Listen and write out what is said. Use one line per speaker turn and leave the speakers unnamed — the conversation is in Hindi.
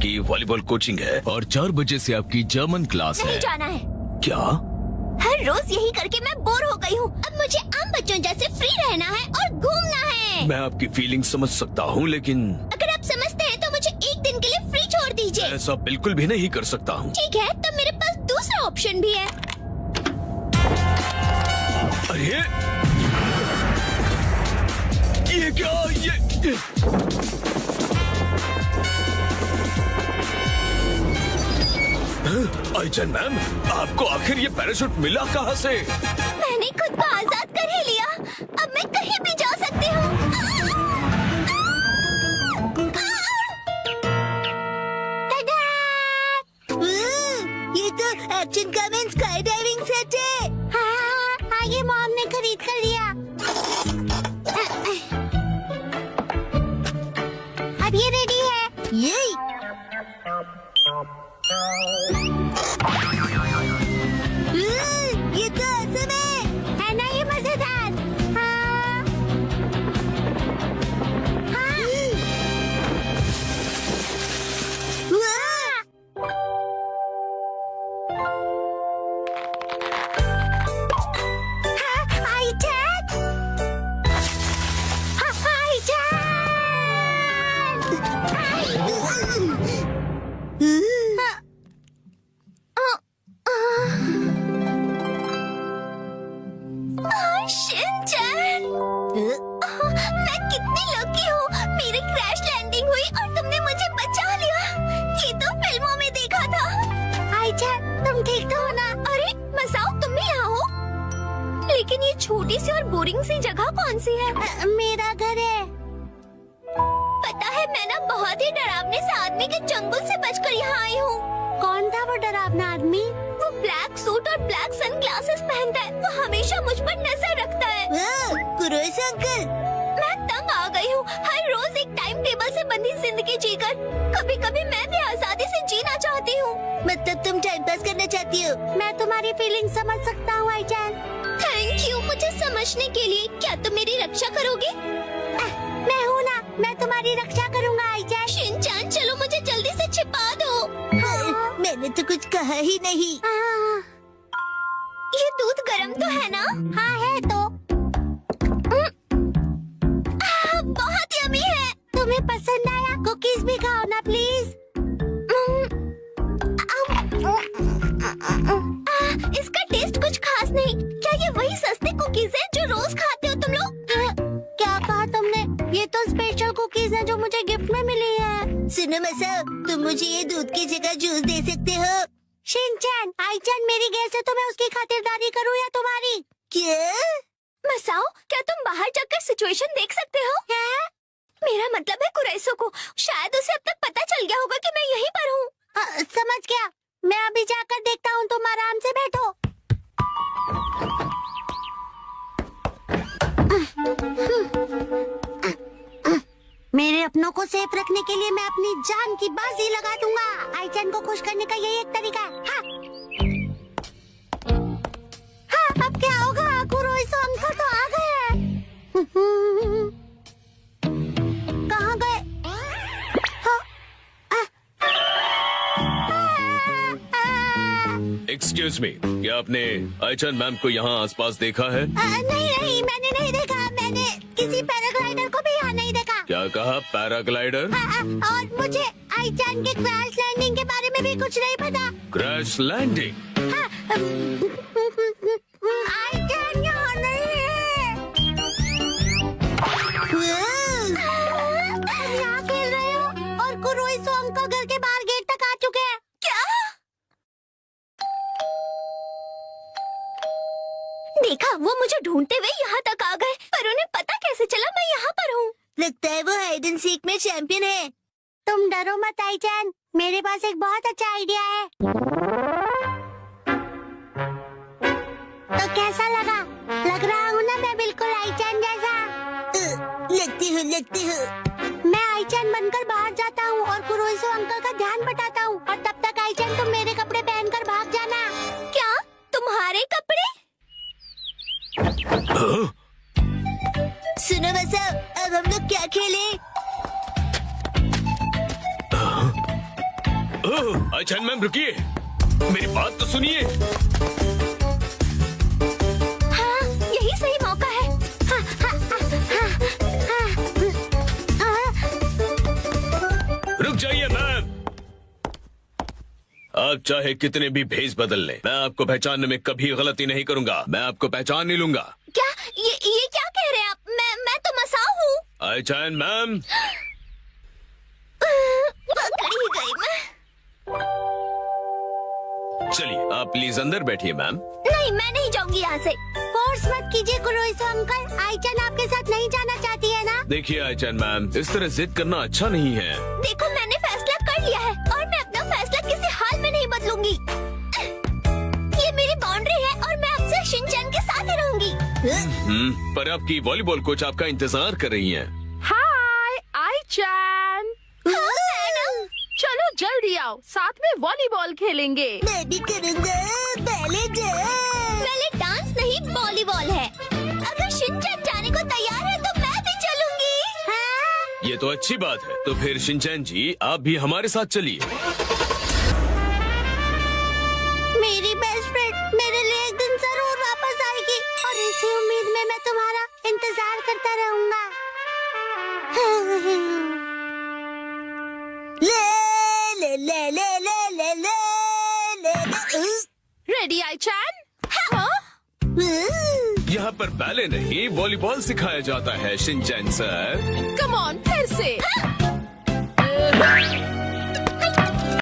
आपकी वॉलीबॉल कोचिंग है और 4 बजे से आपकी जर्मन क्लास
नहीं
है।
जाना है।
क्या?
हर रोज यही करके मैं बोर हो गई हूँ। अब मुझे आम बच्चों जैसे फ्री रहना है और घूमना है।
मैं आपकी फीलिंग समझ सकता हूँ, लेकिन
अगर आप समझते हैं तो मुझे एक दिन के लिए फ्री छोड़ दीजिए।
ऐसा बिल्कुल भी नहीं कर सकता हूँ।
ठीक है, तब मेरे पास दूसरा ऑप्शन भी है।
अरे ये क्या? ये आईचन मैम, आपको आखिर ये पैराशूट मिला कहाँ से?
मैंने खुद को आजाद कर ही लिया। अब मैं कहीं भी जा सकती हूँ। ये तो action comment sky diving set है। हाँ, ये मॉम ने खरीद कर लिया। अब ये रेडी है। ये तो असम है ना? ये मजेदार। हाँ। हाँ। शिनचैन, मैं कितनी लकी हूँ। मेरी क्रैश लैंडिंग हुई और तुमने मुझे बचा लिया। ये तो फिल्मों में देखा था। आईचैन, तुम ठीक तो हो ना? अरे मसाओ, तुम भी यहाँ हो? लेकिन ये छोटी सी और बोरिंग सी जगह कौन सी है? मेरा घर है। पता है, मैं ना बहुत ही डरावने से आदमी के चंगुल से बचकर यहाँ आई हूँ। कौन था वो डरावना आदमी? वो ब्लैक सूट और ब्लैक सन ग्लासेस पहनता है। वो हमेशा मुझ पर नजर रखता है। कुरोइस अंकल, मैं तंग आ गई हूँ। हर रोज एक टाइम टेबल से बंधी जिंदगी जीकर कभी कभी मैं भी आजादी से जीना चाहती हूँ। मतलब तुम टाइम पास करना चाहती हो? मैं तुम्हारी फीलिंग समझ सकता हूँ आईचैन। थैंक यू मुझे समझने के लिए। क्या तुम मेरी रक्षा करोगे? मैं हूँ ना, मैं तुम्हारी रक्षा करूँगा आईचैन। शिनचैन, चलो मुझे जल्दी से छिपा दो। मैंने तो कुछ कहा ही नहीं। ये दूध गरम तो है ना? हाँ है तो। बहुत यम्मी है। तुम्हें पसंद आया? कुकीज भी खाओ ना प्लीज। इसका टेस्ट कुछ खास नहीं। क्या ये वही सस्ते कुकीज हैं जो रोज खाते हो तुम लोग? क्या कहा तुमने? ये तो स्पेशल कुकीज हैं जो मुझे गिफ्ट में मिली है। सुनो मसा, तुम मुझे ये दूध की जगह जूस दे सकते हो? शिनचैन, आईचैन मेरी गेस्ट है तो मैं उसकी खातिरदारी करूँ या तुम्हारी? क्या? मसाओ, क्या तुम बाहर जाकर सिचुएशन देख सकते हो? क्या? मेरा मतलब है कुराइसो को। शायद उसे अब तक पता चल गया होगा कि मैं यहीं पर हूँ। समझ गया। मैं अभी जाकर देखता हूँ, तुम आराम से बैठो। मेरे अपनों को सेफ रखने के लिए मैं अपनी जान की बाजी लगा दूंगा। आईचैन को खुश करने का यही एक तरीका है। हाँ। हाँ, अब क्या होगा? कुरोइसो अंकल तो आ गए हैं। कहाँ गए?
एक्सक्यूज मी, क्या आपने आईचन मैम को यहाँ आसपास देखा है?
नहीं, मैंने नहीं देखा। मैंने किसी पैराग्लाइडर को भी यहाँ नहीं देखा।
क्या कहा? पैराग्लाइडर?
और मुझे आईचैन के क्रैश लैंडिंग के बारे में भी कुछ नहीं पता।
Crash landing?
आईचैन यहाँ नहीं है। तुम यहाँ खेल रहे हो और कुरोइसो अंकल घर के बाहर गेट तक आ चुके हैं। क्या? देखा, वो मुझे ढूंढते हुए यहाँ तक आ गए, पर उन्हें पता कैसे चला मैं यहाँ पर हूँ? लगता है वो हाइड एंड सीक में चैंपियन है। तुम डरो मत आईचैन, मेरे पास एक बहुत अच्छा आइडिया है। तो कैसा लगा? लग रहा हूँ ना मैं बिल्कुल आईचैन जैसा? लगती हूँ। मैं आईचैन बनकर बाहर जाता हूँ और कुरोइसो अंकल का ध्यान बटाता हूँ, और तब तक आईचैन तुम मेरे कपड़े पहनकर भाग जाना। क्या? तुम्हारे कपड़े? सुनो मसा, अब हम लोग क्या खेलें?
ओह, आईचैन मैम रुकिए, मेरी बात तो सुनिए।
हाँ, यही सही मौका है। हाँ, हाँ, हाँ, हाँ, हाँ,
रुक जाइए मैम। आप चाहे कितने भी भेष बदल लें, मैं आपको पहचानने में कभी गलती नहीं करूंगा। मैं आपको पहचान नहीं लूंगा।
क्या ये क्या कह रहे हैं आप? मैं तो मसाओ हूँ।
आईचैन मैम,
पकड़ी गई मैं।
चलिए आप प्लीज अंदर बैठिए मैम।
नहीं, मैं नहीं जाऊंगी यहाँ से। फोर्स मत कीजिए कुरोइसो अंकल, आईचैन आपके साथ नहीं जाना चाहती है ना?
देखिए आईचैन मैम, इस तरह जिद करना अच्छा नहीं है।
देखो, मैंने फैसला कर लिया है और मैं अपना फैसला किसी हाल में नहीं बदलूंगी। ये मेरी बाउंड्री है और मैं आपसे शिनचैन के साथ ही रहूंगी।
पर आपकी वॉलीबॉल कोच आपका इंतजार कर रही हैं।
हाय आईचैन,
हाँ, मैडम।
चलो जल्दी आओ, साथ में वॉलीबॉल खेलेंगे।
मैं भी करूँगा, पहले डांस नहीं वॉलीबॉल है। अगर शिनचैन जाने को तैयार है तो मैं भी चलूंगी। हाँ?
ये तो अच्छी बात है। तो फिर शिनचैन जी, आप भी हमारे साथ चलिए।
मेरी बेस्ट फ्रेंड मेरे लिए एक दिन जरूर वापस आएगी और इसी उम्मीद में मैं तुम्हारा इंतजार करता रहूंगा। ले ले ले ले ले ले ले ले।
रेडी आईचैन? हाँ?
यहाँ पर बैले नहीं, वॉलीबॉल सिखाया जाता है शिनचैन सर।
कम ऑन, फिर से।